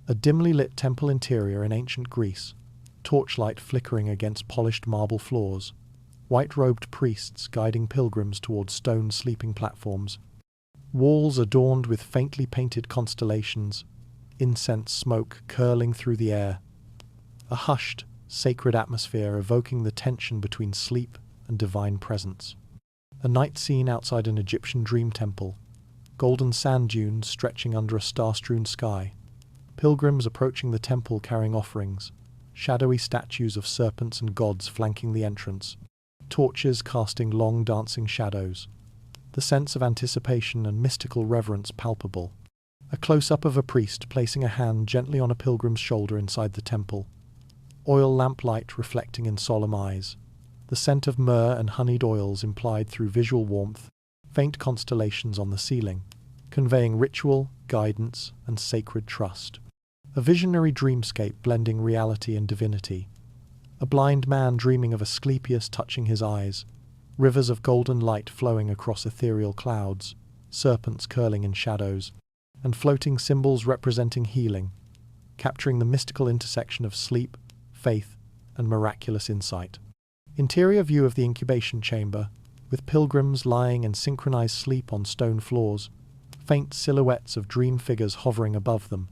A dimly lit temple interior in ancient Greece, torchlight flickering against polished marble floors, white-robed priests guiding pilgrims towards stone sleeping platforms, walls adorned with faintly painted constellations, incense smoke curling through the air, a hushed, sacred atmosphere evoking the tension between sleep and divine presence. A night scene outside an Egyptian dream temple, golden sand dunes stretching under a star-strewn sky, pilgrims approaching the temple carrying offerings, shadowy statues of serpents and gods flanking the entrance, torches casting long dancing shadows, the sense of anticipation and mystical reverence palpable. A close-up of a priest placing a hand gently on a pilgrim's shoulder inside the temple, oil lamplight reflecting in solemn eyes, the scent of myrrh and honeyed oils implied through visual warmth, faint constellations on the ceiling, conveying ritual, guidance, and sacred trust. A visionary dreamscape blending reality and divinity. A blind man dreaming of Asclepius touching his eyes, rivers of golden light flowing across ethereal clouds, serpents curling in shadows, and floating symbols representing healing, capturing the mystical intersection of sleep, faith, and miraculous insight. Interior view of the incubation chamber, with pilgrims lying in synchronized sleep on stone floors, faint silhouettes of dream figures hovering above them,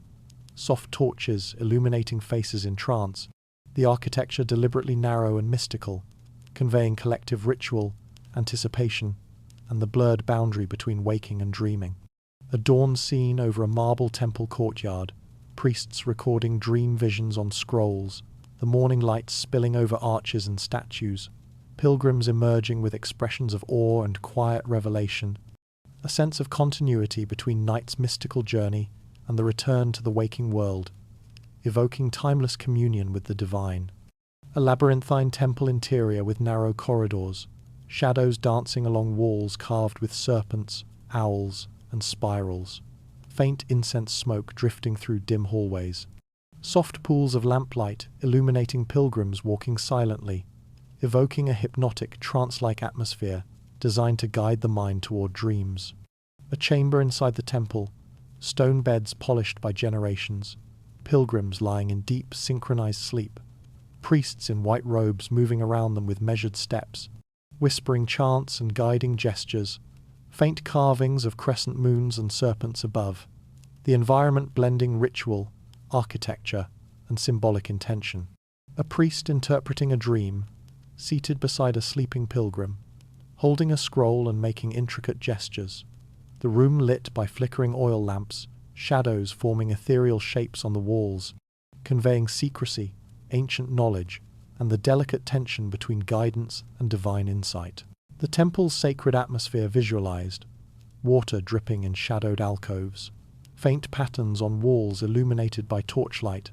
soft torches illuminating faces in trance, the architecture deliberately narrow and mystical, conveying collective ritual, anticipation, and the blurred boundary between waking and dreaming. A dawn scene over a marble temple courtyard, priests recording dream visions on scrolls, the morning light spilling over arches and statues, pilgrims emerging with expressions of awe and quiet revelation, a sense of continuity between night's mystical journey and the return to the waking world, evoking timeless communion with the divine. A labyrinthine temple interior with narrow corridors, shadows dancing along walls carved with serpents, owls, and spirals, faint incense smoke drifting through dim hallways, soft pools of lamplight illuminating pilgrims walking silently, evoking a hypnotic, trance-like atmosphere designed to guide the mind toward dreams. A chamber inside the temple, stone beds polished by generations, pilgrims lying in deep, synchronized sleep, priests in white robes moving around them with measured steps, whispering chants and guiding gestures, faint carvings of crescent moons and serpents above, the environment blending ritual, architecture, and symbolic intention. A priest interpreting a dream, seated beside a sleeping pilgrim, holding a scroll and making intricate gestures, the room lit by flickering oil lamps, shadows forming ethereal shapes on the walls, conveying secrecy, ancient knowledge, and the delicate tension between guidance and divine insight. The temple's sacred atmosphere visualized, water dripping in shadowed alcoves, faint patterns on walls illuminated by torchlight,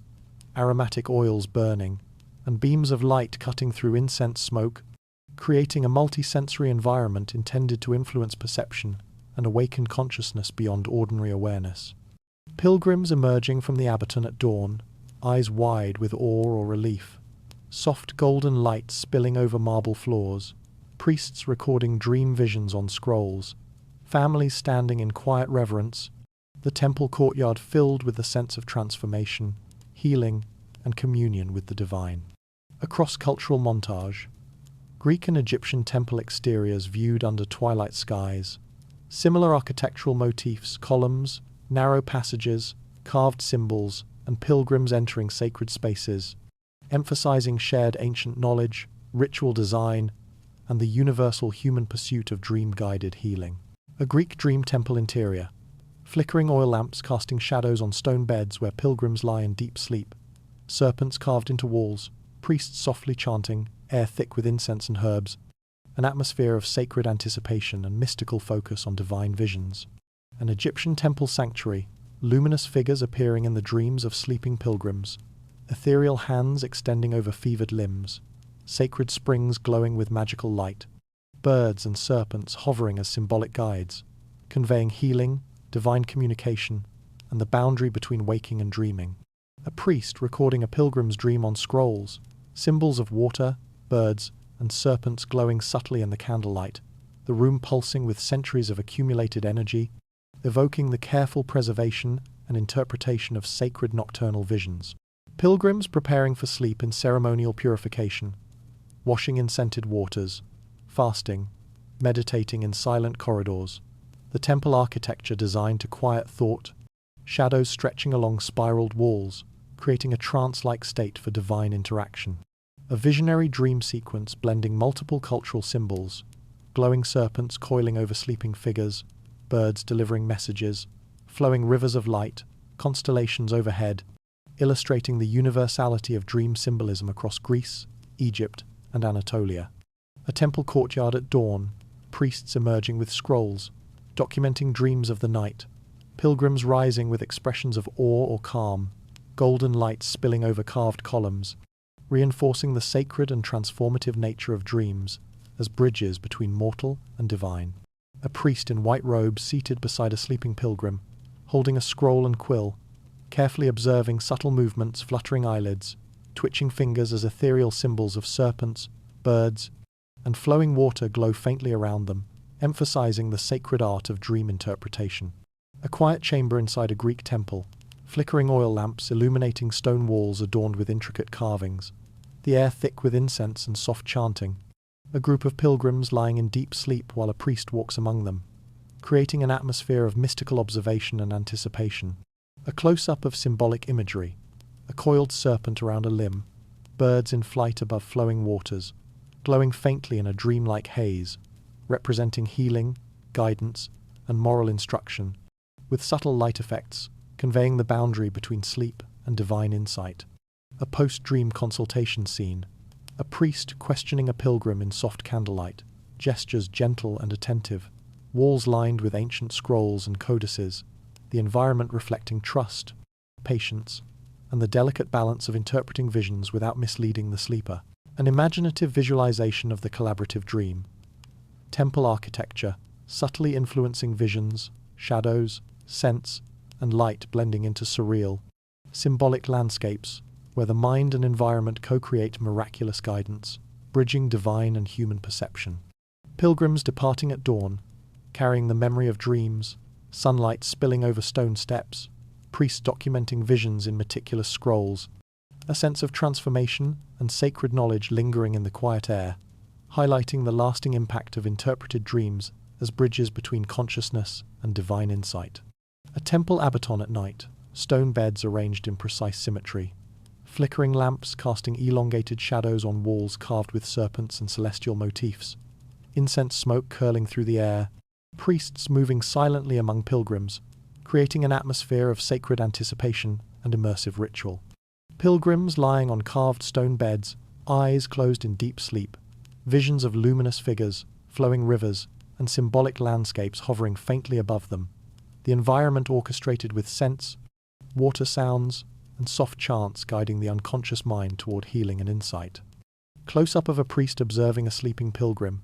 aromatic oils burning, and beams of light cutting through incense smoke, creating a multi-sensory environment intended to influence perception and awaken consciousness beyond ordinary awareness. Pilgrims emerging from the Abaton at dawn, eyes wide with awe or relief, soft golden light spilling over marble floors, priests recording dream visions on scrolls, families standing in quiet reverence, the temple courtyard filled with the sense of transformation, healing, and communion with the divine. A cross-cultural montage. Greek and Egyptian temple exteriors viewed under twilight skies. Similar architectural motifs, columns, narrow passages, carved symbols, and pilgrims entering sacred spaces, emphasizing shared ancient knowledge, ritual design, and the universal human pursuit of dream-guided healing. A Greek dream temple interior. Flickering oil lamps casting shadows on stone beds where pilgrims lie in deep sleep. Serpents carved into walls, priests softly chanting, air thick with incense and herbs. An atmosphere of sacred anticipation and mystical focus on divine visions. An Egyptian temple sanctuary, luminous figures appearing in the dreams of sleeping pilgrims. Ethereal hands extending over fevered limbs. Sacred springs glowing with magical light. Birds and serpents hovering as symbolic guides, conveying healing, divine communication, and the boundary between waking and dreaming. A priest recording a pilgrim's dream on scrolls, symbols of water, birds, and serpents glowing subtly in the candlelight, the room pulsing with centuries of accumulated energy, evoking the careful preservation and interpretation of sacred nocturnal visions. Pilgrims preparing for sleep in ceremonial purification, washing in scented waters, fasting, meditating in silent corridors. The temple architecture designed to quiet thought, shadows stretching along spiraled walls, creating a trance-like state for divine interaction. A visionary dream sequence blending multiple cultural symbols, glowing serpents coiling over sleeping figures, birds delivering messages, flowing rivers of light, constellations overhead, illustrating the universality of dream symbolism across Greece, Egypt, and Anatolia. A temple courtyard at dawn, priests emerging with scrolls, documenting dreams of the night, pilgrims rising with expressions of awe or calm, golden lights spilling over carved columns, reinforcing the sacred and transformative nature of dreams as bridges between mortal and divine. A priest in white robes seated beside a sleeping pilgrim, holding a scroll and quill, carefully observing subtle movements, fluttering eyelids, twitching fingers as ethereal symbols of serpents, birds, and flowing water glow faintly around them, emphasizing the sacred art of dream interpretation. A quiet chamber inside a Greek temple, flickering oil lamps illuminating stone walls adorned with intricate carvings, the air thick with incense and soft chanting. A group of pilgrims lying in deep sleep while a priest walks among them, creating an atmosphere of mystical observation and anticipation. A close-up of symbolic imagery, a coiled serpent around a limb, birds in flight above flowing waters, glowing faintly in a dreamlike haze, representing healing, guidance, and moral instruction, with subtle light effects conveying the boundary between sleep and divine insight. A post-dream consultation scene, a priest questioning a pilgrim in soft candlelight, gestures gentle and attentive, walls lined with ancient scrolls and codices, the environment reflecting trust, patience, and the delicate balance of interpreting visions without misleading the sleeper. An imaginative visualization of the collaborative dream. Temple architecture, subtly influencing visions, shadows, scents, and light blending into surreal, symbolic landscapes, where the mind and environment co-create miraculous guidance, bridging divine and human perception. Pilgrims departing at dawn, carrying the memory of dreams, sunlight spilling over stone steps, priests documenting visions in meticulous scrolls, a sense of transformation and sacred knowledge lingering in the quiet air, highlighting the lasting impact of interpreted dreams as bridges between consciousness and divine insight. A temple abaton at night, stone beds arranged in precise symmetry, flickering lamps casting elongated shadows on walls carved with serpents and celestial motifs, incense smoke curling through the air, priests moving silently among pilgrims, creating an atmosphere of sacred anticipation and immersive ritual. Pilgrims lying on carved stone beds, eyes closed in deep sleep, visions of luminous figures, flowing rivers, and symbolic landscapes hovering faintly above them, the environment orchestrated with scents, water sounds, and soft chants guiding the unconscious mind toward healing and insight. Close-up of a priest observing a sleeping pilgrim,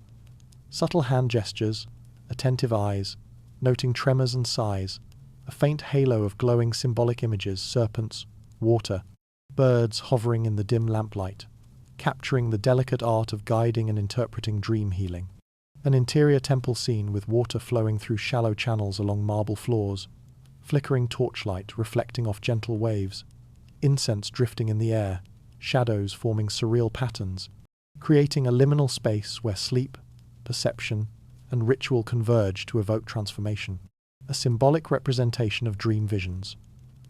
subtle hand gestures, attentive eyes, noting tremors and sighs, a faint halo of glowing symbolic images, serpents, water, birds hovering in the dim lamplight, capturing the delicate art of guiding and interpreting dream healing. An interior temple scene with water flowing through shallow channels along marble floors, flickering torchlight reflecting off gentle waves, incense drifting in the air, shadows forming surreal patterns, creating a liminal space where sleep, perception, and ritual converge to evoke transformation. A symbolic representation of dream visions,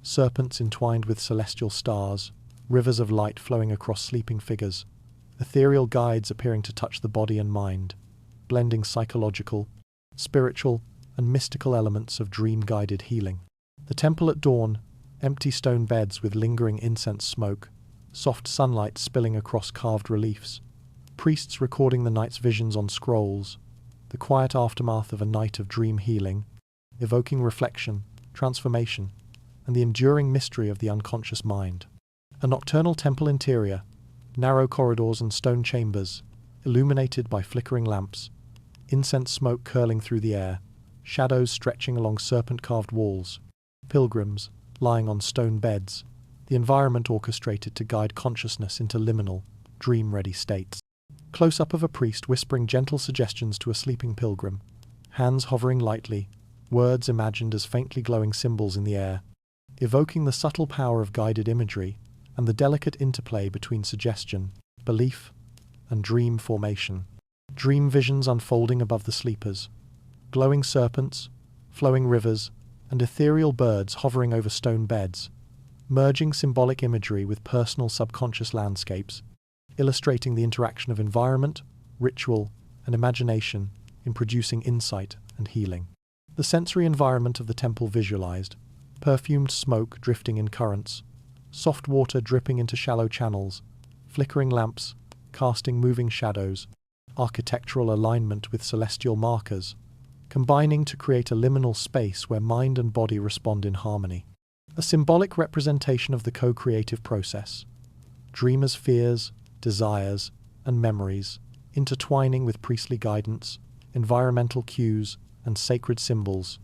serpents entwined with celestial stars, rivers of light flowing across sleeping figures, ethereal guides appearing to touch the body and mind, blending psychological, spiritual, and mystical elements of dream-guided healing. The temple at dawn, empty stone beds with lingering incense smoke, soft sunlight spilling across carved reliefs, priests recording the night's visions on scrolls, the quiet aftermath of a night of dream healing, evoking reflection, transformation, and the enduring mystery of the unconscious mind. A nocturnal temple interior, narrow corridors and stone chambers, illuminated by flickering lamps, incense smoke curling through the air, shadows stretching along serpent-carved walls, pilgrims lying on stone beds, the environment orchestrated to guide consciousness into liminal, dream-ready states. Close-up of a priest whispering gentle suggestions to a sleeping pilgrim, hands hovering lightly, words imagined as faintly glowing symbols in the air, evoking the subtle power of guided imagery and the delicate interplay between suggestion, belief, and dream formation. Dream visions unfolding above the sleepers, glowing serpents, flowing rivers, and ethereal birds hovering over stone beds, merging symbolic imagery with personal subconscious landscapes, illustrating the interaction of environment, ritual, and imagination in producing insight and healing. The sensory environment of the temple visualized: perfumed smoke drifting in currents, soft water dripping into shallow channels, flickering lamps casting moving shadows, architectural alignment with celestial markers, combining to create a liminal space where mind and body respond in harmony. A symbolic representation of the co-creative process: dreamers' fears, desires, and memories, intertwining with priestly guidance, environmental cues, and sacred symbols,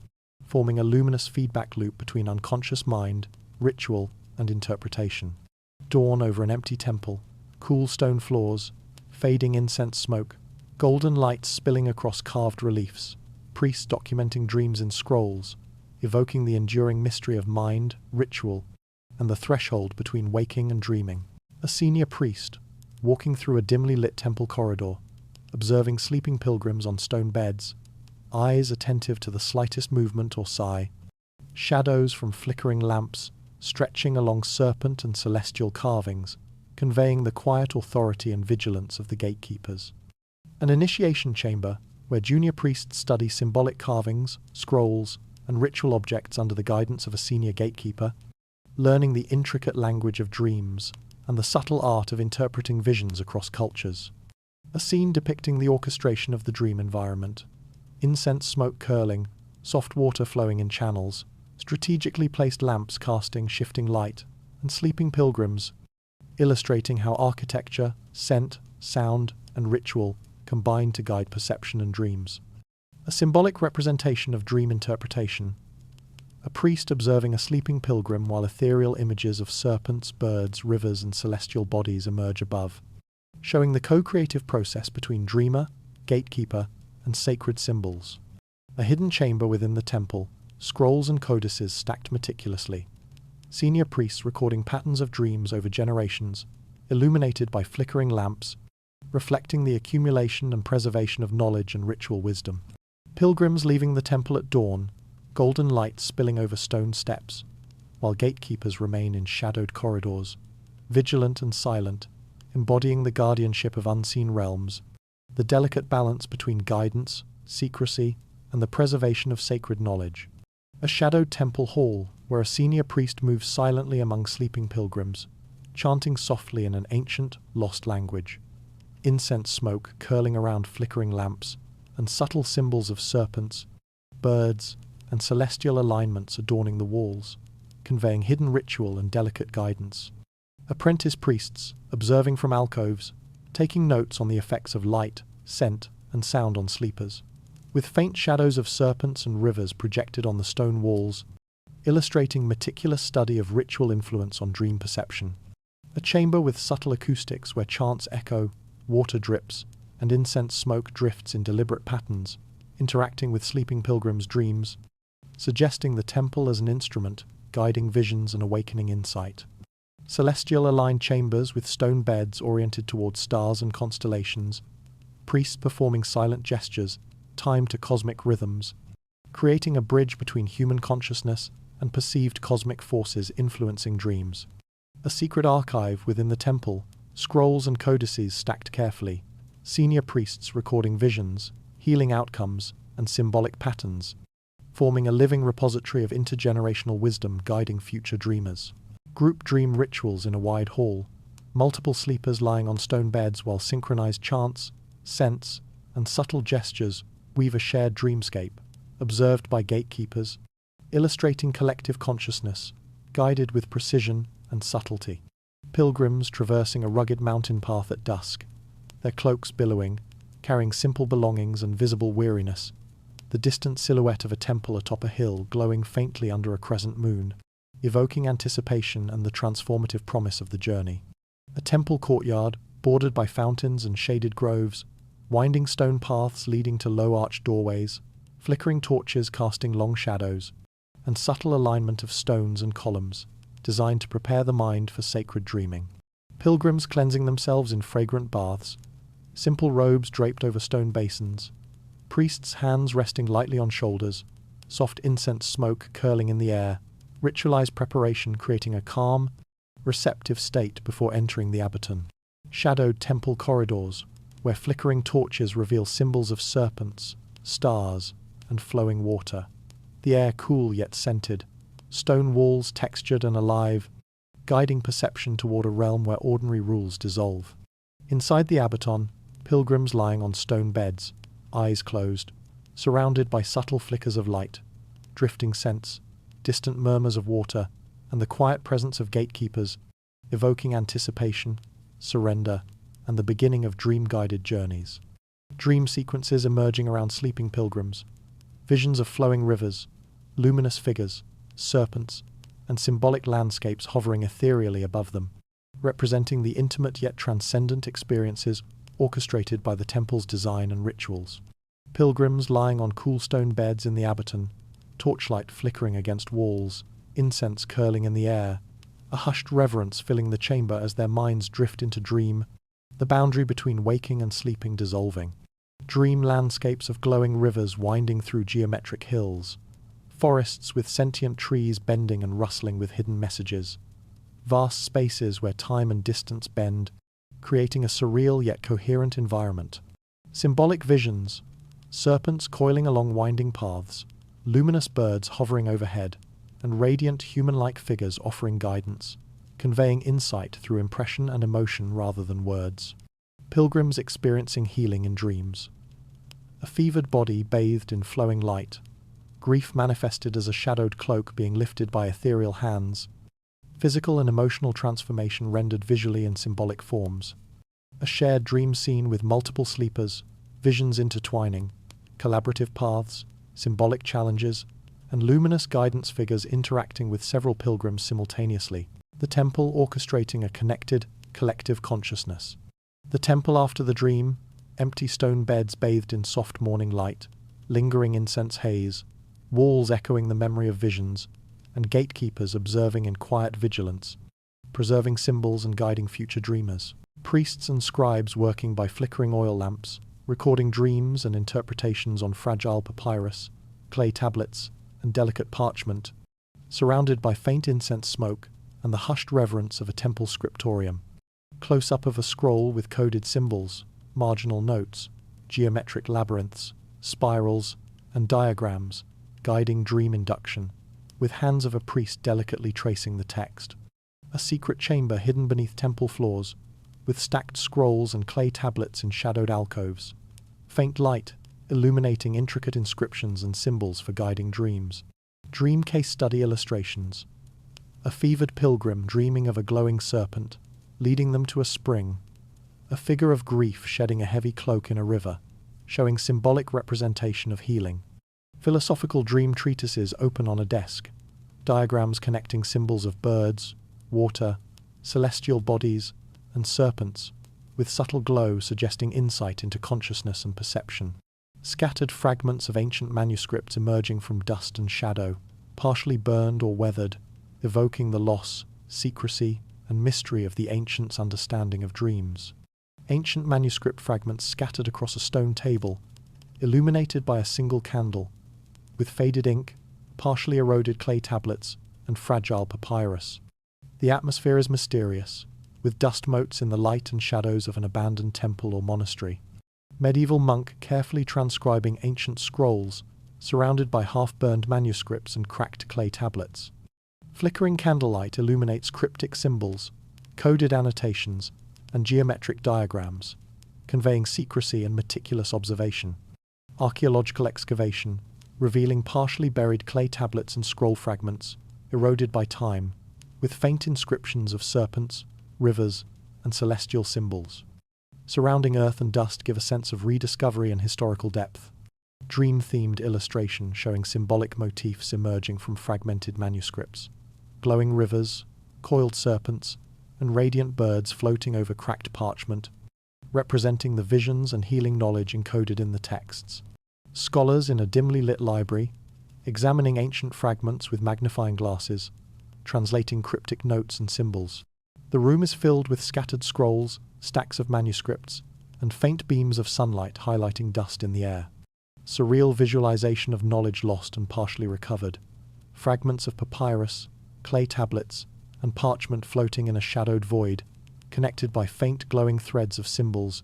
forming a luminous feedback loop between unconscious mind, ritual, and interpretation. Dawn over an empty temple, cool stone floors, fading incense smoke, golden lights spilling across carved reliefs, priests documenting dreams in scrolls, evoking the enduring mystery of mind, ritual, and the threshold between waking and dreaming. A senior priest, walking through a dimly lit temple corridor, observing sleeping pilgrims on stone beds, eyes attentive to the slightest movement or sigh, shadows from flickering lamps stretching along serpent and celestial carvings, conveying the quiet authority and vigilance of the gatekeepers. An initiation chamber where junior priests study symbolic carvings, scrolls, and ritual objects under the guidance of a senior gatekeeper, learning the intricate language of dreams and the subtle art of interpreting visions across cultures. A scene depicting the orchestration of the dream environment: incense smoke curling, soft water flowing in channels, strategically placed lamps casting shifting light, and sleeping pilgrims, illustrating how architecture, scent, sound, and ritual combine to guide perception and dreams. A symbolic representation of dream interpretation: a priest observing a sleeping pilgrim while ethereal images of serpents, birds, rivers, and celestial bodies emerge above, showing the co-creative process between dreamer, gatekeeper, and sacred symbols. A hidden chamber within the temple, scrolls and codices stacked meticulously, senior priests recording patterns of dreams over generations, illuminated by flickering lamps, reflecting the accumulation and preservation of knowledge and ritual wisdom. Pilgrims leaving the temple at dawn, golden light spilling over stone steps, while gatekeepers remain in shadowed corridors, vigilant and silent, embodying the guardianship of unseen realms, the delicate balance between guidance, secrecy, and the preservation of sacred knowledge. A shadowed temple hall where a senior priest moves silently among sleeping pilgrims, chanting softly in an ancient, lost language. Incense smoke curling around flickering lamps, and subtle symbols of serpents, birds, and celestial alignments adorning the walls, conveying hidden ritual and delicate guidance. Apprentice priests, observing from alcoves, taking notes on the effects of light, scent, and sound on sleepers, with faint shadows of serpents and rivers projected on the stone walls, illustrating meticulous study of ritual influence on dream perception. A chamber with subtle acoustics where chants echo, water drips, and incense smoke drifts in deliberate patterns, interacting with sleeping pilgrims' dreams, suggesting the temple as an instrument, guiding visions and awakening insight. Celestial-aligned chambers with stone beds oriented towards stars and constellations, priests performing silent gestures, timed to cosmic rhythms, creating a bridge between human consciousness and perceived cosmic forces influencing dreams. A secret archive within the temple, scrolls and codices stacked carefully, senior priests recording visions, healing outcomes, and symbolic patterns, forming a living repository of intergenerational wisdom guiding future dreamers. Group dream rituals in a wide hall, multiple sleepers lying on stone beds while synchronized chants, scents, and subtle gestures weave a shared dreamscape, observed by gatekeepers, illustrating collective consciousness, guided with precision and subtlety. Pilgrims traversing a rugged mountain path at dusk, their cloaks billowing, carrying simple belongings and visible weariness, the distant silhouette of a temple atop a hill glowing faintly under a crescent moon, evoking anticipation and the transformative promise of the journey. A temple courtyard, bordered by fountains and shaded groves, winding stone paths leading to low-arched doorways, flickering torches casting long shadows, and subtle alignment of stones and columns, designed to prepare the mind for sacred dreaming. Pilgrims cleansing themselves in fragrant baths, simple robes draped over stone basins, priests' hands resting lightly on shoulders, soft incense smoke curling in the air, ritualized preparation creating a calm, receptive state before entering the abaton. Shadowed temple corridors, where flickering torches reveal symbols of serpents, stars, and flowing water. The air cool yet scented, stone walls textured and alive, guiding perception toward a realm where ordinary rules dissolve. Inside the abaton, pilgrims lying on stone beds, eyes closed, surrounded by subtle flickers of light, drifting scents, distant murmurs of water, and the quiet presence of gatekeepers, evoking anticipation, surrender, and the beginning of dream-guided journeys. Dream sequences emerging around sleeping pilgrims, visions of flowing rivers, luminous figures, serpents, and symbolic landscapes hovering ethereally above them, representing the intimate yet transcendent experiences orchestrated by the temple's design and rituals. Pilgrims lying on cool stone beds in the abaton, torchlight flickering against walls, incense curling in the air, a hushed reverence filling the chamber as their minds drift into dream, the boundary between waking and sleeping dissolving. Dream landscapes of glowing rivers winding through geometric hills, forests with sentient trees bending and rustling with hidden messages, vast spaces where time and distance bend, creating a surreal yet coherent environment. Symbolic visions, serpents coiling along winding paths, luminous birds hovering overhead, and radiant human-like figures offering guidance, conveying insight through impression and emotion rather than words. Pilgrims experiencing healing in dreams. A fevered body bathed in flowing light, grief manifested as a shadowed cloak being lifted by ethereal hands, physical and emotional transformation rendered visually in symbolic forms. A shared dream scene with multiple sleepers, visions intertwining, collaborative paths, symbolic challenges, and luminous guidance figures interacting with several pilgrims simultaneously. The temple orchestrating a connected, collective consciousness. The temple after the dream, empty stone beds bathed in soft morning light, lingering incense haze, walls echoing the memory of visions, and gatekeepers observing in quiet vigilance, preserving symbols and guiding future dreamers. Priests and scribes working by flickering oil lamps, recording dreams and interpretations on fragile papyrus, clay tablets, and delicate parchment, surrounded by faint incense smoke and the hushed reverence of a temple scriptorium. Close-up of a scroll with coded symbols, marginal notes, geometric labyrinths, spirals, and diagrams, guiding dream induction, with hands of a priest delicately tracing the text. A secret chamber hidden beneath temple floors, with stacked scrolls and clay tablets in shadowed alcoves. Faint light, illuminating intricate inscriptions and symbols for guiding dreams. Dream case study illustrations. A fevered pilgrim dreaming of a glowing serpent, leading them to a spring. A figure of grief shedding a heavy cloak in a river, showing symbolic representation of healing. Philosophical dream treatises open on a desk. Diagrams connecting symbols of birds, water, celestial bodies, and serpents, with subtle glow suggesting insight into consciousness and perception. Scattered fragments of ancient manuscripts emerging from dust and shadow, partially burned or weathered, evoking the loss, secrecy, and mystery of the ancients' understanding of dreams. Ancient manuscript fragments scattered across a stone table, illuminated by a single candle, with faded ink, partially eroded clay tablets, and fragile papyrus. The atmosphere is mysterious, with dust motes in the light and shadows of an abandoned temple or monastery. Medieval monk carefully transcribing ancient scrolls, surrounded by half-burned manuscripts and cracked clay tablets. Flickering candlelight illuminates cryptic symbols, coded annotations, and geometric diagrams, conveying secrecy and meticulous observation. Archaeological excavation, revealing partially buried clay tablets and scroll fragments, eroded by time, with faint inscriptions of serpents, rivers, and celestial symbols. Surrounding earth and dust give a sense of rediscovery and historical depth. Dream-themed illustration showing symbolic motifs emerging from fragmented manuscripts. Glowing rivers, coiled serpents, and radiant birds floating over cracked parchment, representing the visions and healing knowledge encoded in the texts. Scholars in a dimly lit library, examining ancient fragments with magnifying glasses, translating cryptic notes and symbols. The room is filled with scattered scrolls, stacks of manuscripts, and faint beams of sunlight highlighting dust in the air. Surreal visualization of knowledge lost and partially recovered. Fragments of papyrus, clay tablets, and parchment floating in a shadowed void, connected by faint glowing threads of symbols,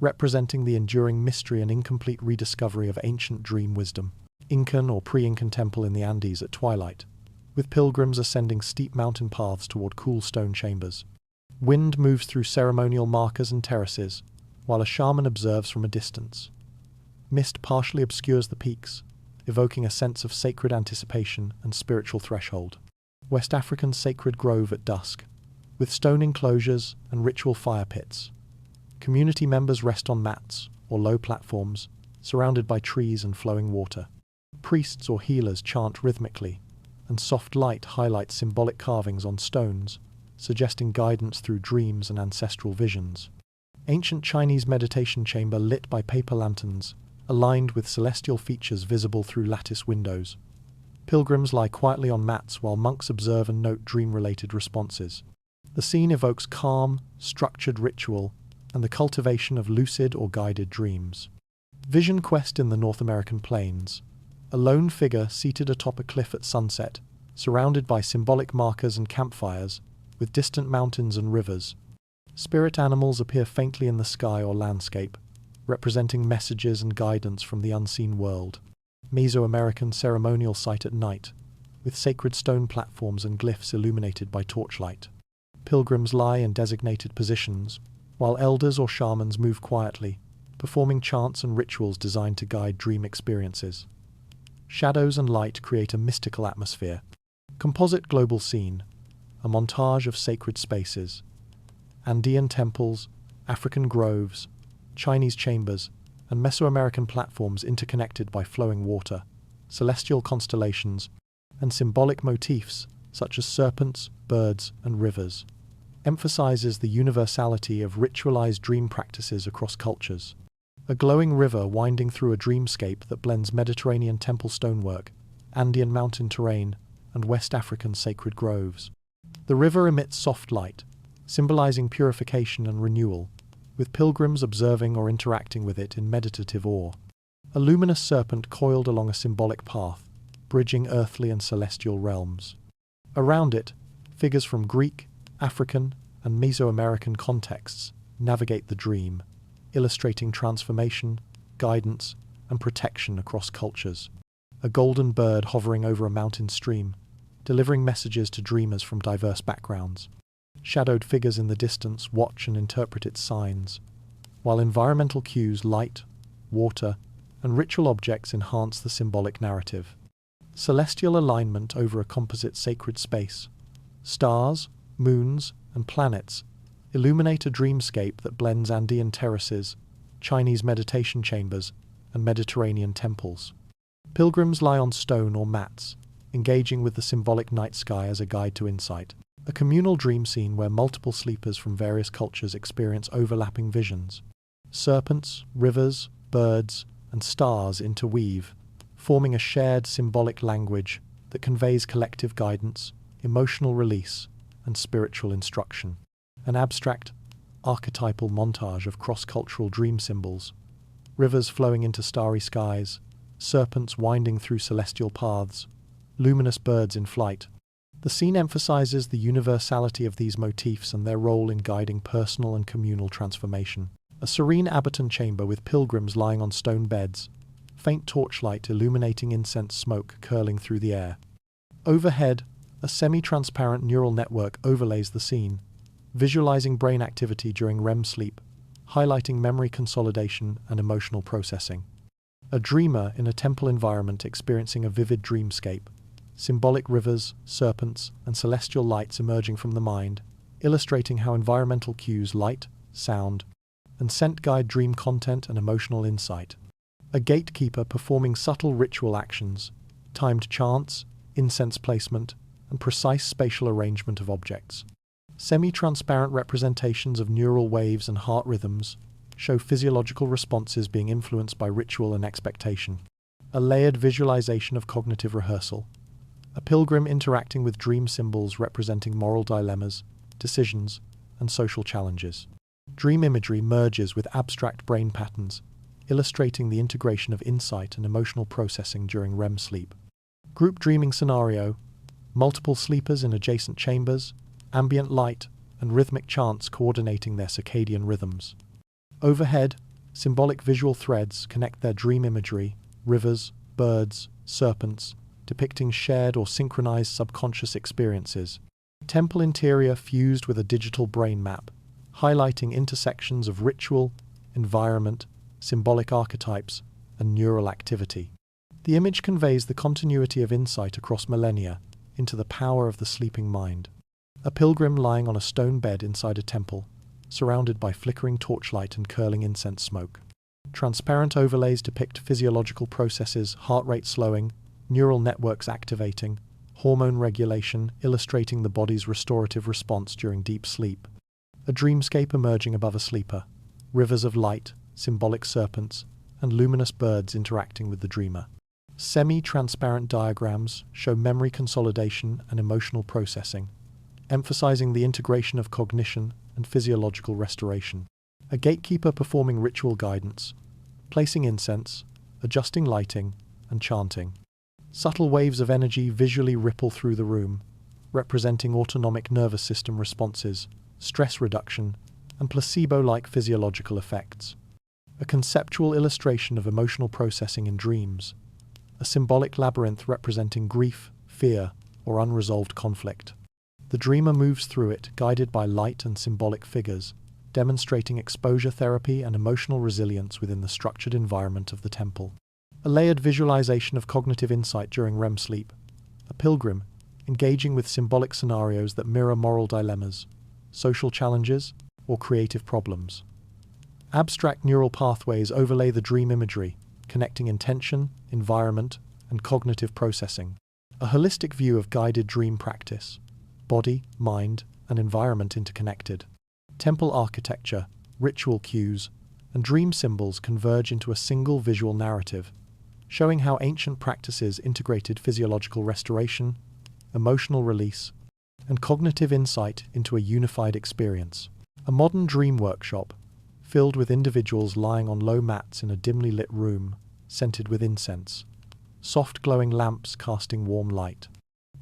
representing the enduring mystery and incomplete rediscovery of ancient dream wisdom. Incan or pre-Incan temple in the Andes at twilight, with pilgrims ascending steep mountain paths toward cool stone chambers. Wind moves through ceremonial markers and terraces, while a shaman observes from a distance. Mist partially obscures the peaks, evoking a sense of sacred anticipation and spiritual threshold. West African sacred grove at dusk, with stone enclosures and ritual fire pits. Community members rest on mats or low platforms, surrounded by trees and flowing water. Priests or healers chant rhythmically, and soft light highlights symbolic carvings on stones, suggesting guidance through dreams and ancestral visions. Ancient Chinese meditation chamber lit by paper lanterns, aligned with celestial features visible through lattice windows. Pilgrims lie quietly on mats while monks observe and note dream-related responses. The scene evokes calm, structured ritual and the cultivation of lucid or guided dreams. Vision quest in the North American plains. A lone figure seated atop a cliff at sunset, surrounded by symbolic markers and campfires, with distant mountains and rivers. Spirit animals appear faintly in the sky or landscape, representing messages and guidance from the unseen world. Mesoamerican ceremonial site at night, with sacred stone platforms and glyphs illuminated by torchlight. Pilgrims lie in designated positions, while elders or shamans move quietly, performing chants and rituals designed to guide dream experiences. Shadows and light create a mystical atmosphere. Composite global scene, a montage of sacred spaces. Andean temples, African groves, Chinese chambers, and Mesoamerican platforms interconnected by flowing water, celestial constellations, and symbolic motifs such as serpents, birds, and rivers, emphasizes the universality of ritualized dream practices across cultures. A glowing river winding through a dreamscape that blends Mediterranean temple stonework, Andean mountain terrain, and West African sacred groves. The river emits soft light, symbolizing purification and renewal, with pilgrims observing or interacting with it in meditative awe. A luminous serpent coiled along a symbolic path, bridging earthly and celestial realms. Around it, figures from Greek, African, and Mesoamerican contexts navigate the dream, illustrating transformation, guidance, and protection across cultures. A golden bird hovering over a mountain stream, delivering messages to dreamers from diverse backgrounds. Shadowed figures in the distance watch and interpret its signs, while environmental cues, light, water, and ritual objects enhance the symbolic narrative. Celestial alignment over a composite sacred space. Stars, moons, and planets illuminate a dreamscape that blends Andean terraces, Chinese meditation chambers, and Mediterranean temples. Pilgrims lie on stone or mats, engaging with the symbolic night sky as a guide to insight. A communal dream scene where multiple sleepers from various cultures experience overlapping visions. Serpents, rivers, birds, and stars interweave, forming a shared symbolic language that conveys collective guidance, emotional release, and spiritual instruction. An abstract, archetypal montage of cross-cultural dream symbols. Rivers flowing into starry skies, serpents winding through celestial paths, luminous birds in flight. The scene emphasizes the universality of these motifs and their role in guiding personal and communal transformation. A serene Abbaton chamber with pilgrims lying on stone beds, faint torchlight illuminating incense smoke curling through the air. Overhead, a semi-transparent neural network overlays the scene, visualizing brain activity during REM sleep, highlighting memory consolidation and emotional processing. A dreamer in a temple environment experiencing a vivid dreamscape, symbolic rivers, serpents, and celestial lights emerging from the mind, illustrating how environmental cues, light, sound, and scent guide dream content and emotional insight. A gatekeeper performing subtle ritual actions, timed chants, incense placement, and precise spatial arrangement of objects. Semi-transparent representations of neural waves and heart rhythms show physiological responses being influenced by ritual and expectation. A layered visualization of cognitive rehearsal. A pilgrim interacting with dream symbols representing moral dilemmas, decisions, and social challenges. Dream imagery merges with abstract brain patterns, illustrating the integration of insight and emotional processing during REM sleep. Group dreaming scenario. Multiple sleepers in adjacent chambers, ambient light, and rhythmic chants coordinating their circadian rhythms. Overhead, symbolic visual threads connect their dream imagery, rivers, birds, serpents, depicting shared or synchronized subconscious experiences. Temple interior fused with a digital brain map, highlighting intersections of ritual, environment, symbolic archetypes, and neural activity. The image conveys the continuity of insight across millennia into the power of the sleeping mind. A pilgrim lying on a stone bed inside a temple, surrounded by flickering torchlight and curling incense smoke. Transparent overlays depict physiological processes, heart rate slowing, neural networks activating, hormone regulation, illustrating the body's restorative response during deep sleep. A dreamscape emerging above a sleeper, rivers of light, symbolic serpents, and luminous birds interacting with the dreamer. Semi-transparent diagrams show memory consolidation and emotional processing, emphasizing the integration of cognition and physiological restoration. A gatekeeper performing ritual guidance, placing incense, adjusting lighting, and chanting. Subtle waves of energy visually ripple through the room, representing autonomic nervous system responses, stress reduction, and placebo-like physiological effects. A conceptual illustration of emotional processing in dreams. A symbolic labyrinth representing grief, fear, or unresolved conflict. The dreamer moves through it, guided by light and symbolic figures, demonstrating exposure therapy and emotional resilience within the structured environment of the temple. A layered visualization of cognitive insight during REM sleep. A pilgrim, engaging with symbolic scenarios that mirror moral dilemmas, social challenges, or creative problems. Abstract neural pathways overlay the dream imagery, connecting intention, environment, and cognitive processing. A holistic view of guided dream practice. Body, mind, and environment interconnected. Temple architecture, ritual cues, and dream symbols converge into a single visual narrative, showing how ancient practices integrated physiological restoration, emotional release, and cognitive insight into a unified experience. A modern dream workshop, filled with individuals lying on low mats in a dimly lit room, scented with incense. Soft glowing lamps casting warm light.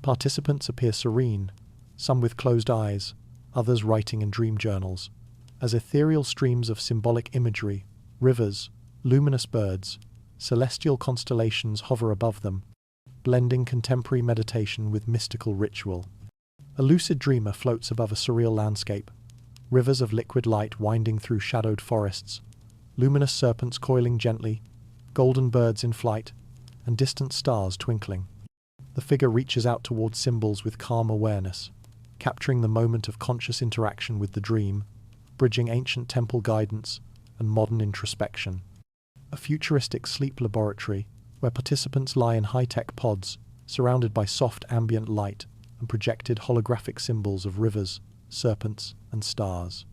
Participants appear serene, some with closed eyes, others writing in dream journals, as ethereal streams of symbolic imagery, rivers, luminous birds, celestial constellations hover above them, blending contemporary meditation with mystical ritual. A lucid dreamer floats above a surreal landscape, rivers of liquid light winding through shadowed forests, luminous serpents coiling gently, golden birds in flight, and distant stars twinkling. The figure reaches out towards symbols with calm awareness, capturing the moment of conscious interaction with the dream, bridging ancient temple guidance and modern introspection. A futuristic sleep laboratory where participants lie in high-tech pods, surrounded by soft ambient light and projected holographic symbols of rivers, serpents, and stars.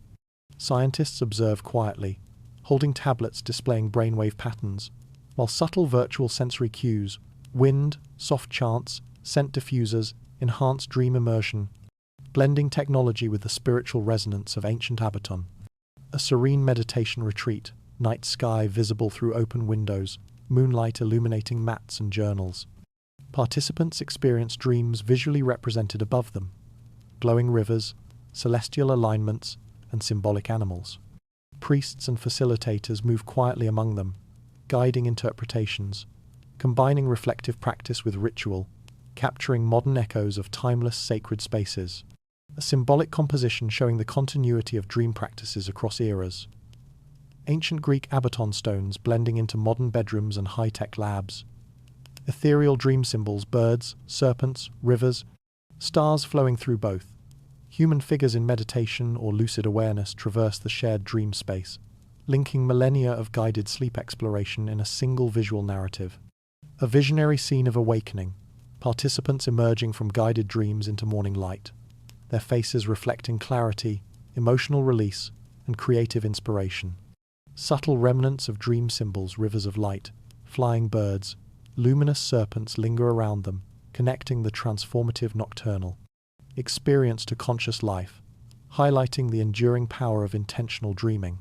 Scientists observe quietly, holding tablets displaying brainwave patterns, while subtle virtual sensory cues, wind, soft chants, scent diffusers, enhance dream immersion, blending technology with the spiritual resonance of ancient Abaton. A serene meditation retreat, night sky visible through open windows, moonlight illuminating mats and journals. Participants experience dreams visually represented above them, glowing rivers, celestial alignments, and symbolic animals. Priests and facilitators move quietly among them, guiding interpretations, combining reflective practice with ritual, capturing modern echoes of timeless sacred spaces. A symbolic composition showing the continuity of dream practices across eras. Ancient Greek Abaton stones blending into modern bedrooms and high-tech labs. Ethereal dream symbols, birds, serpents, rivers, stars flowing through both. Human figures in meditation or lucid awareness traverse the shared dream space, linking millennia of guided sleep exploration in a single visual narrative. A visionary scene of awakening, participants emerging from guided dreams into morning light, their faces reflecting clarity, emotional release, and creative inspiration. Subtle remnants of dream symbols, rivers of light, flying birds, luminous serpents linger around them, connecting the transformative nocturnal experience to conscious life, highlighting the enduring power of intentional dreaming.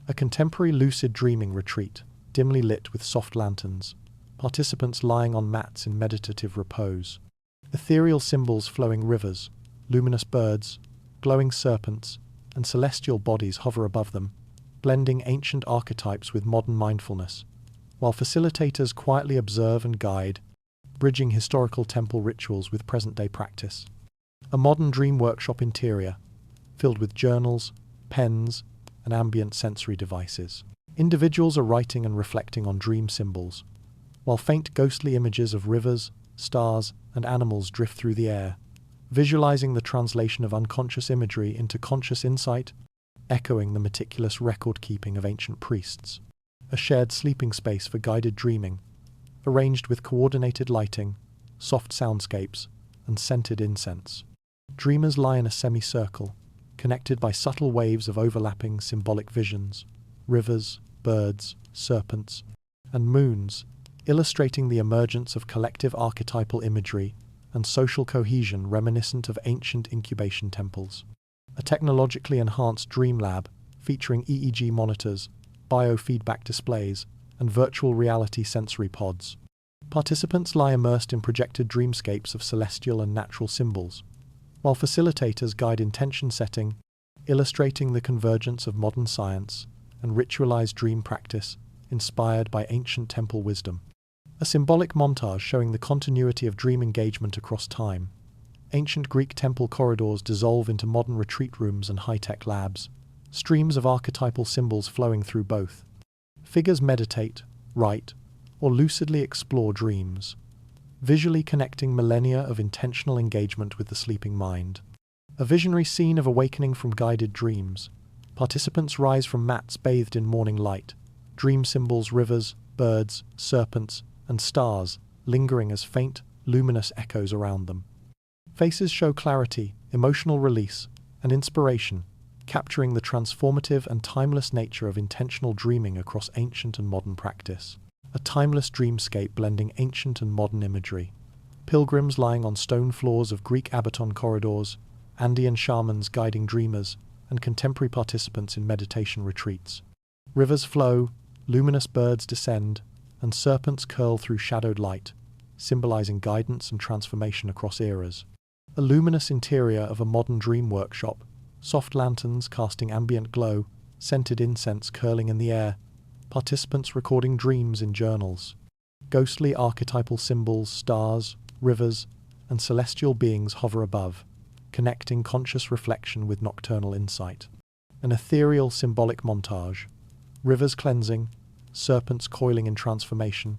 A contemporary lucid dreaming retreat, dimly lit with soft lanterns, participants lying on mats in meditative repose. Ethereal symbols flowing rivers, luminous birds, glowing serpents, and celestial bodies hover above them, blending ancient archetypes with modern mindfulness, while facilitators quietly observe and guide, bridging historical temple rituals with present-day practice. A modern dream workshop interior, filled with journals, pens, and ambient sensory devices. Individuals are writing and reflecting on dream symbols, while faint ghostly images of rivers, stars, and animals drift through the air, visualizing the translation of unconscious imagery into conscious insight, echoing the meticulous record-keeping of ancient priests. A shared sleeping space for guided dreaming, arranged with coordinated lighting, soft soundscapes, and scented incense. Dreamers lie in a semicircle, connected by subtle waves of overlapping symbolic visions, rivers, birds, serpents, and moons, illustrating the emergence of collective archetypal imagery and social cohesion reminiscent of ancient incubation temples. A technologically enhanced dream lab featuring EEG monitors, biofeedback displays, and virtual reality sensory pods. Participants lie immersed in projected dreamscapes of celestial and natural symbols, while facilitators guide intention setting, illustrating the convergence of modern science and ritualized dream practice inspired by ancient temple wisdom. A symbolic montage showing the continuity of dream engagement across time. Ancient Greek temple corridors dissolve into modern retreat rooms and high-tech labs, streams of archetypal symbols flowing through both. Figures meditate, write, or lucidly explore dreams, visually connecting millennia of intentional engagement with the sleeping mind. A visionary scene of awakening from guided dreams. Participants rise from mats bathed in morning light, dream symbols, rivers, birds, serpents, and stars lingering as faint, luminous echoes around them. Faces show clarity, emotional release, and inspiration, capturing the transformative and timeless nature of intentional dreaming across ancient and modern practice. A timeless dreamscape blending ancient and modern imagery. Pilgrims lying on stone floors of Greek Abaton corridors, Andean shamans guiding dreamers, and contemporary participants in meditation retreats. Rivers flow, luminous birds descend, and serpents curl through shadowed light, symbolizing guidance and transformation across eras. A luminous interior of a modern dream workshop, soft lanterns casting ambient glow, scented incense curling in the air, participants recording dreams in journals. Ghostly archetypal symbols, stars, rivers, and celestial beings hover above, connecting conscious reflection with nocturnal insight. An ethereal symbolic montage. Rivers cleansing, serpents coiling in transformation,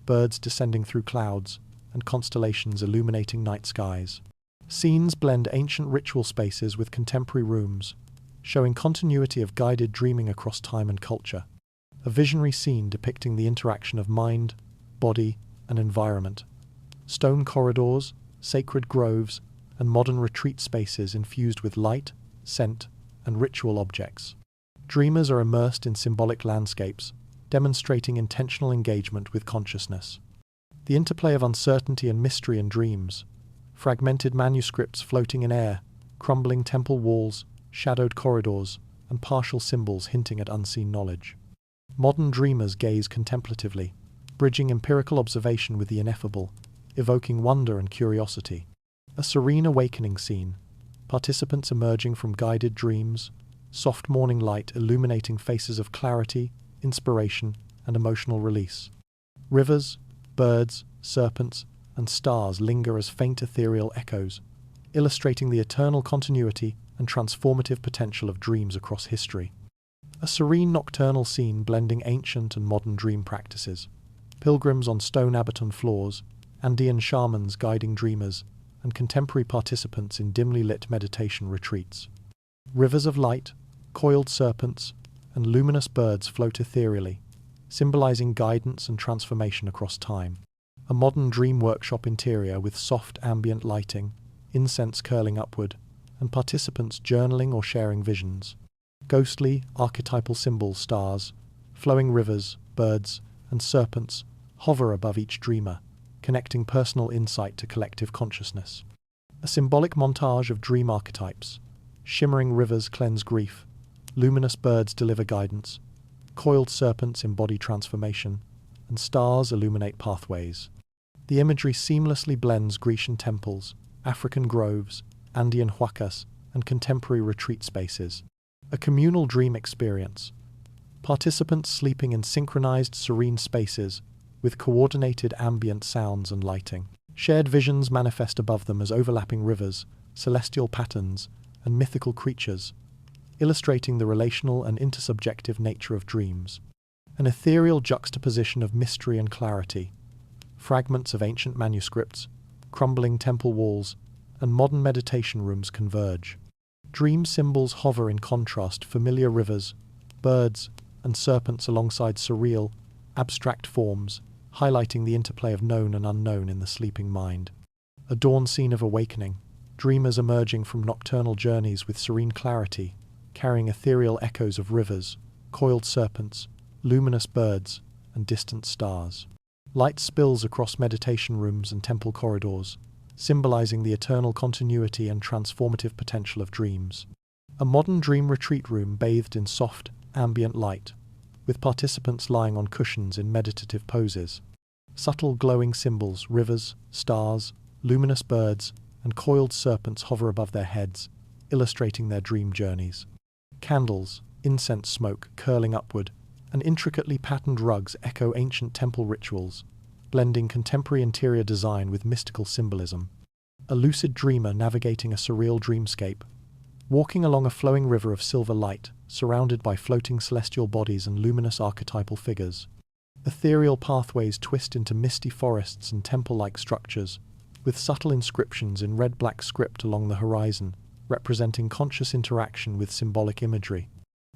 birds descending through clouds, and constellations illuminating night skies. Scenes blend ancient ritual spaces with contemporary rooms, showing continuity of guided dreaming across time and culture. A visionary scene depicting the interaction of mind, body, and environment. Stone corridors, sacred groves, and modern retreat spaces infused with light, scent, and ritual objects. Dreamers are immersed in symbolic landscapes, demonstrating intentional engagement with consciousness. The interplay of uncertainty and mystery in dreams. Fragmented manuscripts floating in air, crumbling temple walls, shadowed corridors, and partial symbols hinting at unseen knowledge. Modern dreamers gaze contemplatively, bridging empirical observation with the ineffable, evoking wonder and curiosity. A serene awakening scene. Participants emerging from guided dreams, soft morning light illuminating faces of clarity, inspiration, and emotional release. Rivers, birds, serpents, and stars linger as faint ethereal echoes, illustrating the eternal continuity and transformative potential of dreams across history. A serene nocturnal scene blending ancient and modern dream practices. Pilgrims on stone Abaton floors, Andean shamans guiding dreamers, and contemporary participants in dimly lit meditation retreats. Rivers of light, coiled serpents, and luminous birds float ethereally, symbolizing guidance and transformation across time. A modern dream workshop interior with soft ambient lighting, incense curling upward, and participants journaling or sharing visions. Ghostly, archetypal symbols, stars, flowing rivers, birds, and serpents hover above each dreamer, connecting personal insight to collective consciousness. A symbolic montage of dream archetypes. Shimmering rivers cleanse grief, luminous birds deliver guidance, coiled serpents embody transformation, and stars illuminate pathways. The imagery seamlessly blends Grecian temples, African groves, Andean huacas, and contemporary retreat spaces. A communal dream experience. Participants sleeping in synchronized serene spaces with coordinated ambient sounds and lighting. Shared visions manifest above them as overlapping rivers, celestial patterns, and mythical creatures, illustrating the relational and intersubjective nature of dreams. An ethereal juxtaposition of mystery and clarity. Fragments of ancient manuscripts, crumbling temple walls, and modern meditation rooms converge. Dream symbols hover in contrast, familiar rivers, birds, and serpents alongside surreal, abstract forms, highlighting the interplay of known and unknown in the sleeping mind. A dawn scene of awakening, dreamers emerging from nocturnal journeys with serene clarity, carrying ethereal echoes of rivers, coiled serpents, luminous birds, and distant stars. Light spills across meditation rooms and temple corridors, symbolizing the eternal continuity and transformative potential of dreams. A modern dream retreat room bathed in soft, ambient light, with participants lying on cushions in meditative poses. Subtle glowing symbols, rivers, stars, luminous birds, and coiled serpents hover above their heads, illustrating their dream journeys. Candles, incense smoke curling upward, and intricately patterned rugs echo ancient temple rituals, blending contemporary interior design with mystical symbolism. A lucid dreamer navigating a surreal dreamscape, walking along a flowing river of silver light, surrounded by floating celestial bodies and luminous archetypal figures. Ethereal pathways twist into misty forests and temple-like structures, with subtle inscriptions in red-black script along the horizon, representing conscious interaction with symbolic imagery.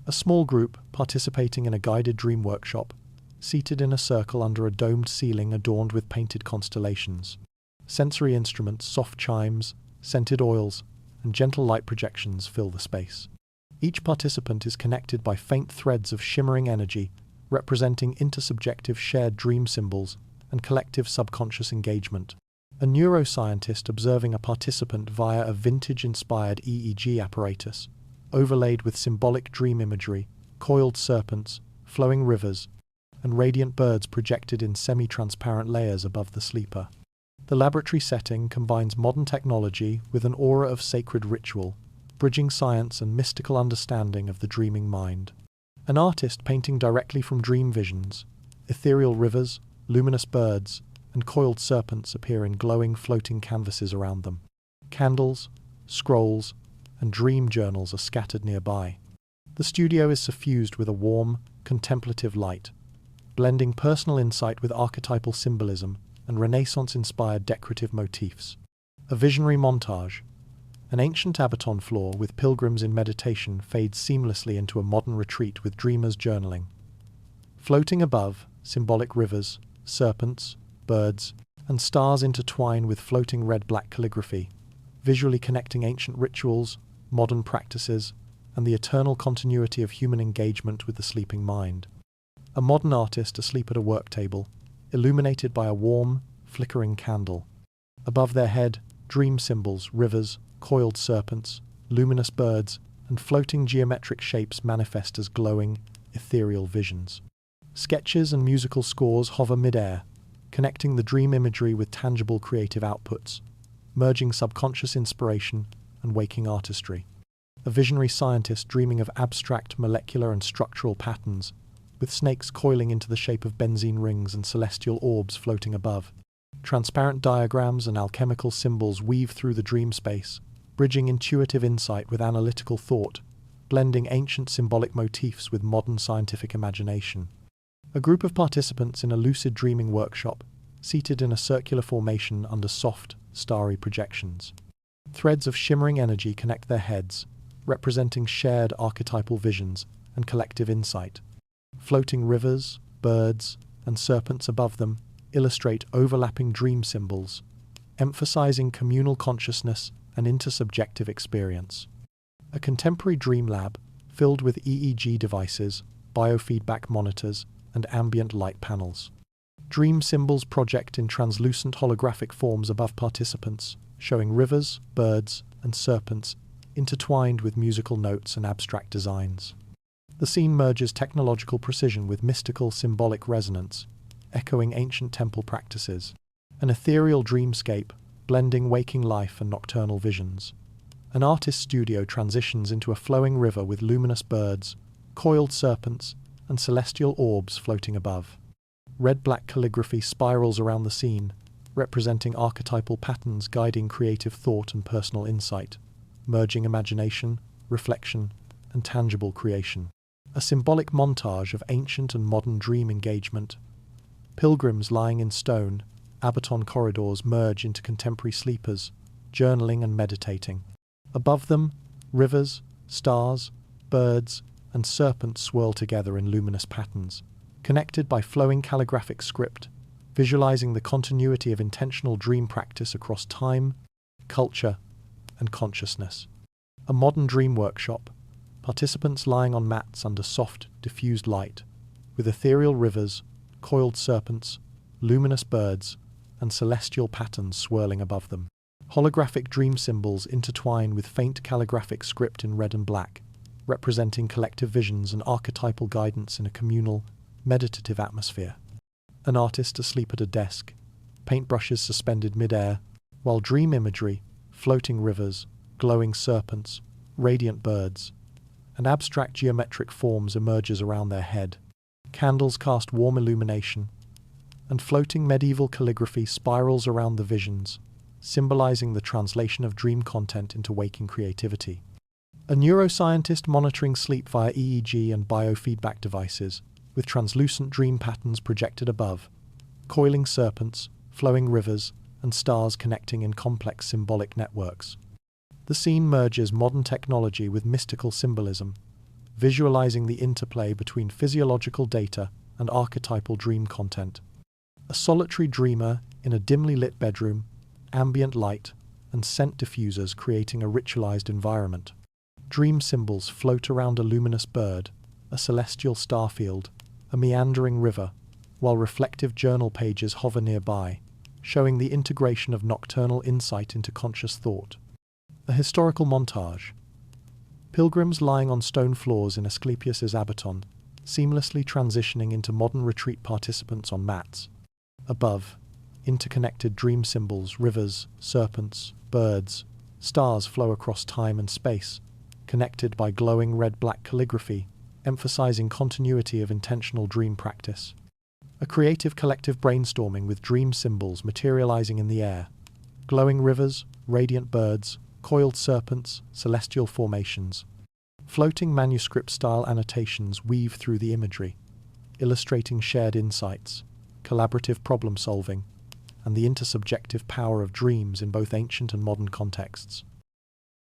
A small group participating in a guided dream workshop, seated in a circle under a domed ceiling adorned with painted constellations. Sensory instruments, soft chimes, scented oils, and gentle light projections fill the space. Each participant is connected by faint threads of shimmering energy, representing intersubjective shared dream symbols and collective subconscious engagement. A neuroscientist observing a participant via a vintage-inspired EEG apparatus, overlaid with symbolic dream imagery, coiled serpents, flowing rivers, and radiant birds projected in semi-transparent layers above the sleeper. The laboratory setting combines modern technology with an aura of sacred ritual, bridging science and mystical understanding of the dreaming mind. An artist painting directly from dream visions, ethereal rivers, luminous birds, and coiled serpents appear in glowing floating canvases around them. Candles, scrolls, and dream journals are scattered nearby. The studio is suffused with a warm, contemplative light, blending personal insight with archetypal symbolism and Renaissance-inspired decorative motifs. A visionary montage. An ancient Abaton floor with pilgrims in meditation fades seamlessly into a modern retreat with dreamers journaling. Floating above, symbolic rivers, serpents, birds, and stars intertwine with floating red-black calligraphy, visually connecting ancient rituals, modern practices, and the eternal continuity of human engagement with the sleeping mind. A modern artist asleep at a work table, illuminated by a warm, flickering candle. Above their head, dream symbols, rivers, coiled serpents, luminous birds, and floating geometric shapes manifest as glowing, ethereal visions. Sketches and musical scores hover mid-air, connecting the dream imagery with tangible creative outputs, merging subconscious inspiration and waking artistry. A visionary scientist dreaming of abstract molecular and structural patterns, with snakes coiling into the shape of benzene rings and celestial orbs floating above. Transparent diagrams and alchemical symbols weave through the dream space, bridging intuitive insight with analytical thought, blending ancient symbolic motifs with modern scientific imagination. A group of participants in a lucid dreaming workshop, seated in a circular formation under soft, starry projections. Threads of shimmering energy connect their heads, representing shared archetypal visions and collective insight. Floating rivers, birds, and serpents above them illustrate overlapping dream symbols, emphasizing communal consciousness and intersubjective experience. A contemporary dream lab filled with EEG devices, biofeedback monitors, and ambient light panels. Dream symbols project in translucent holographic forms above participants, showing rivers, birds, and serpents intertwined with musical notes and abstract designs. The scene merges technological precision with mystical symbolic resonance, echoing ancient temple practices. An ethereal dreamscape, blending waking life and nocturnal visions. An artist's studio transitions into a flowing river with luminous birds, coiled serpents, and celestial orbs floating above. Red-black calligraphy spirals around the scene, representing archetypal patterns guiding creative thought and personal insight, merging imagination, reflection, and tangible creation. A symbolic montage of ancient and modern dream engagement. Pilgrims lying in stone, Abaton corridors merge into contemporary sleepers, journaling and meditating. Above them, rivers, stars, birds, and serpents swirl together in luminous patterns, connected by flowing calligraphic script, visualizing the continuity of intentional dream practice across time, culture, and consciousness. A modern dream workshop, participants lying on mats under soft, diffused light, with ethereal rivers, coiled serpents, luminous birds, and celestial patterns swirling above them. Holographic dream symbols intertwine with faint calligraphic script in red and black, representing collective visions and archetypal guidance in a communal, meditative atmosphere. An artist asleep at a desk, paintbrushes suspended mid-air, while dream imagery, floating rivers, glowing serpents, radiant birds, and abstract geometric forms emerges around their head. Candles cast warm illumination, and floating medieval calligraphy spirals around the visions, symbolizing the translation of dream content into waking creativity. A neuroscientist monitoring sleep via EEG and biofeedback devices, with translucent dream patterns projected above, coiling serpents, flowing rivers, and stars connecting in complex symbolic networks. The scene merges modern technology with mystical symbolism, visualizing the interplay between physiological data and archetypal dream content. A solitary dreamer in a dimly lit bedroom, ambient light, and scent diffusers creating a ritualized environment. Dream symbols float around a luminous bird, a celestial starfield, a meandering river, while reflective journal pages hover nearby, showing the integration of nocturnal insight into conscious thought. A historical montage. Pilgrims lying on stone floors in Asclepius's Abaton, seamlessly transitioning into modern retreat participants on mats. Above, interconnected dream symbols, rivers, serpents, birds, stars flow across time and space, connected by glowing red-black calligraphy, emphasizing continuity of intentional dream practice. A creative collective brainstorming with dream symbols materializing in the air. Glowing rivers, radiant birds, coiled serpents, celestial formations. Floating manuscript-style annotations weave through the imagery, illustrating shared insights, collaborative problem-solving, and the intersubjective power of dreams in both ancient and modern contexts.